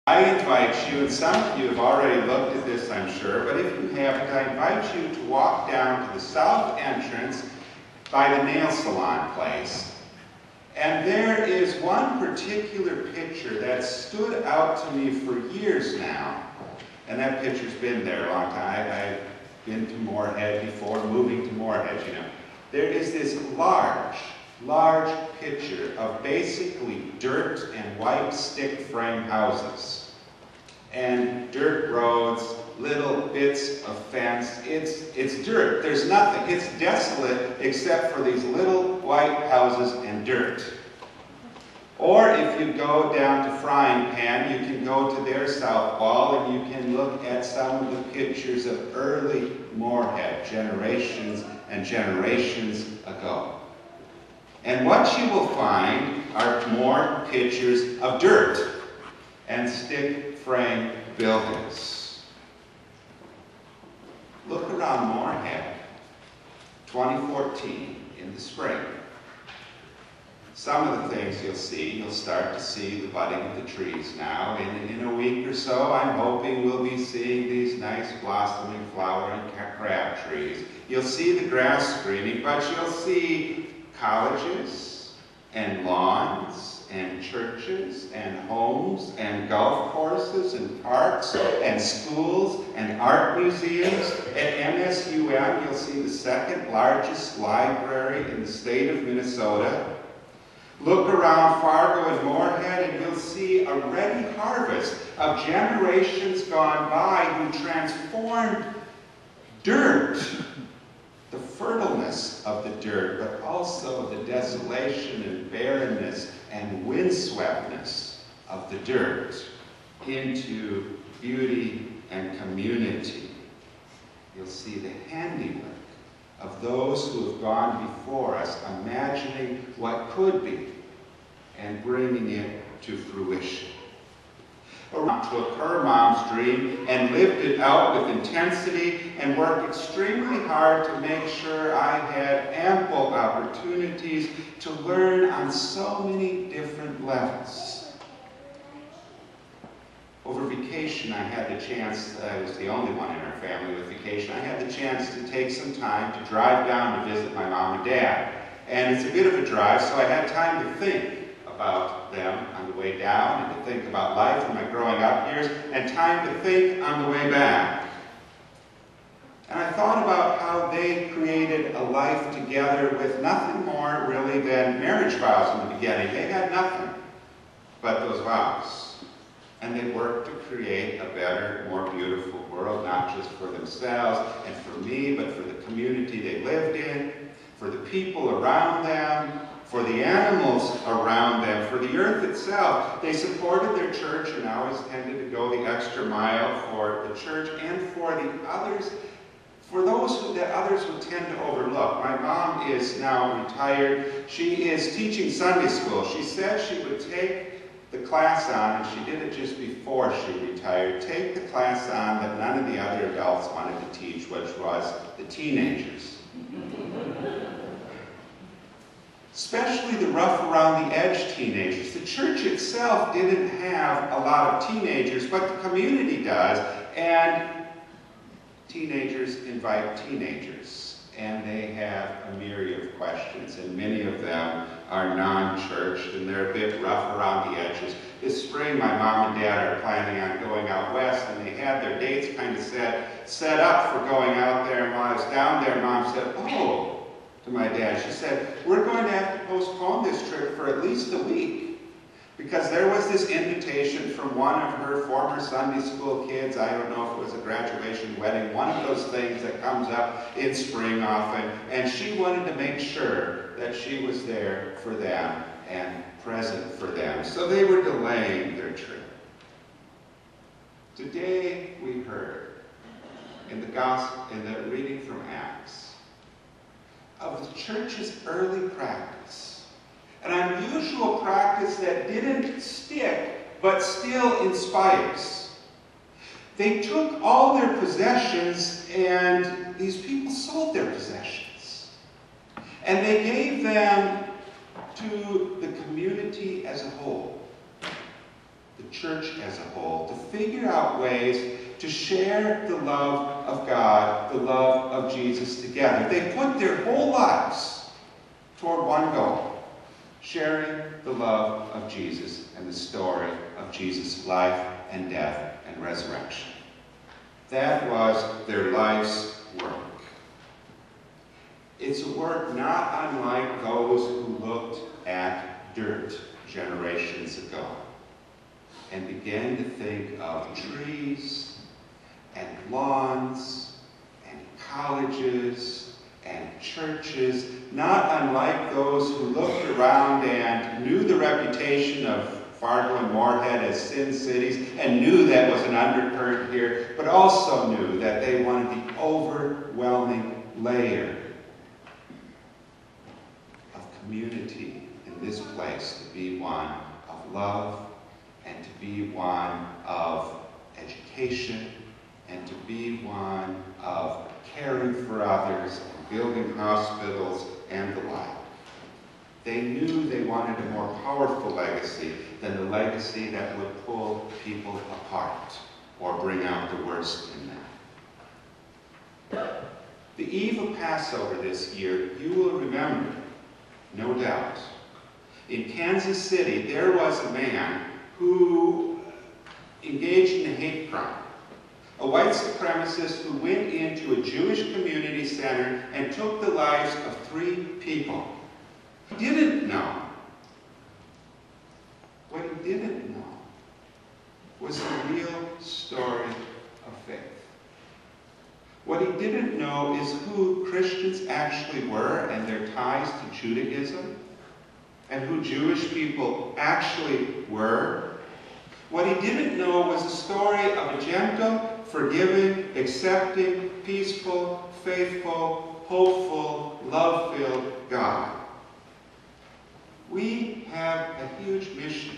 I invite you, and some of you have already looked at this, I'm sure, but if you haven't, I invite you to walk down to the south entrance by the nail salon place. And there is one particular picture that stood out to me for years now. And that picture's been there a long time. I've been to Moorhead before, moving to Moorhead, you know. There is this large picture of basically dirt and white stick frame houses. And dirt roads, little bits of fence. It's dirt. There's nothing. It's desolate except for these little white houses and dirt. Or if you go down to Frying Pan, you can go to their south wall and you can look at some of the pictures of early Moorhead, generations and generations ago. And what you will find are more pictures of dirt and stick frame buildings. Look around Moorhead, 2014, in the spring. Some of the things you'll start to see the budding of the trees now. In a week or so, I'm hoping we'll be seeing these nice blossoming, flowering crab trees. You'll see the grass greening, but you'll see colleges and lawns and churches and homes and golf courses and parks and schools and art museums. At MSUM, you'll see the second largest library in the state of Minnesota. Look around Fargo and Moorhead and you'll see a ready harvest of generations gone by who transformed dirt, the fertileness of the dirt, but also the desolation and barrenness and windsweptness of the dirt into beauty and community. You'll see the handiwork of those who have gone before us, imagining what could be and bringing it to fruition. Took her mom's dream and lived it out with intensity and worked extremely hard to make sure I had ample opportunities to learn on so many different levels. Over vacation, I had the chance, I was the only one in our family with vacation, I had the chance to take some time to drive down to visit my mom and dad. And it's a bit of a drive, so I had time to think about them on the way down and to think about life in my growing up years, and time to think on the way back. And I thought about how they created a life together with nothing more really than marriage vows in the beginning. They had nothing but those vows. And they worked to create a better, more beautiful world, not just for themselves and for me, but for the community they lived in, for the people around them, for the animals around them, for the earth itself. They supported their church and always tended to go the extra mile for the church and for the others, for those that others would tend to overlook. My mom is now retired. She is teaching Sunday school. She said she would take the class on, and she did it just before she retired, take the class on that none of the other adults wanted to teach, which was the teenagers. Especially the rough around the edge teenagers. The church itself didn't have a lot of teenagers, but the community does, and teenagers invite teenagers. And they have a myriad of questions, and many of them are non-churched, and they're a bit rough around the edges. This spring, my mom and dad are planning on going out west, and they had their dates kind of set up for going out there, and while I was down there, Mom said, "Oh," to my dad, she said, "We're going to have to postpone this trip for at least a week." Because there was this invitation from one of her former Sunday school kids, I don't know if it was a graduation, wedding, one of those things that comes up in spring often, and she wanted to make sure that she was there for them and present for them. So they were delaying their trip. Today we heard in the gospel, in the reading from Acts, of the church's early practice. An unusual practice that didn't stick, but still inspires. They took all their possessions, and these people sold their possessions. And they gave them to the community as a whole. The the church as a whole, to figure out ways to share the love of God, the love of Jesus together. They put their whole lives toward one goal: sharing the love of Jesus and the story of Jesus' life and death and resurrection. That was their life's work. It's a work not unlike those who looked at dirt generations ago and began to think of trees and lawns and colleges and churches, not unlike those who looked around and knew the reputation of Fargo and Moorhead as sin cities and knew that was an undercurrent here, but also knew that they wanted the overwhelming layer of community in this place to be one of love and to be one of education and to be one of caring for others and building hospitals and the like. They knew they wanted a more powerful legacy than the legacy that would pull people apart or bring out the worst in them. The eve of Passover this year, you will remember, no doubt, in Kansas City there was a man who engaged in a hate crime. A white supremacist who went into a Jewish community center and took the lives of 3 people. He didn't know. What he didn't know was the real story of faith. What he didn't know is who Christians actually were and their ties to Judaism, and who Jewish people actually were. What he didn't know was the story of a gentle, forgiving, accepting, peaceful, faithful, hopeful, love-filled God. We have a huge mission,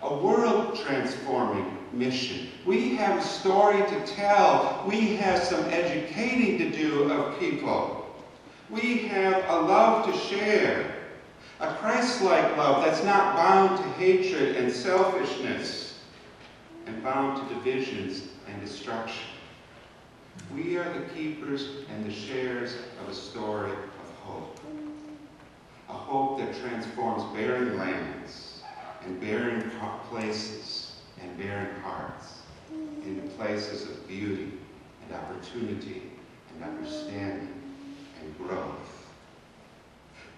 a world-transforming mission. We have a story to tell. We have some educating to do of people. We have a love to share, a Christ-like love that's not bound to hatred and selfishness and bound to divisions and destruction. We are the keepers and the sharers of a story of hope. A hope that transforms barren lands and barren places and barren hearts into places of beauty and opportunity and understanding and growth.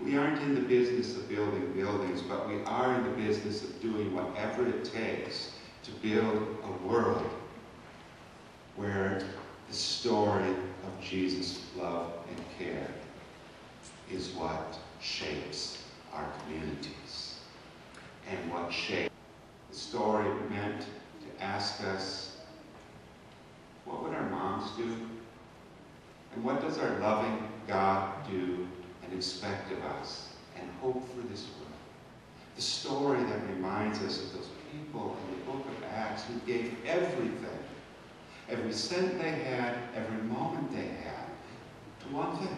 We aren't in the business of building buildings, but we are in the business of doing whatever it takes to build a world where the story of Jesus' love and care is what shapes our communities and what shapes the story meant to ask us, what would our moms do? And what does our loving God do and expect of us and hope for this world? The story that reminds us of those people in the book of Acts who gave everything, every cent they had, every moment they had, to one thing: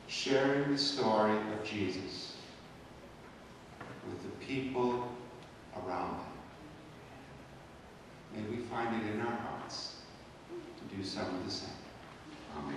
sharing the story of Jesus with the people around them. May we find it in our hearts to do some of the same. Amen.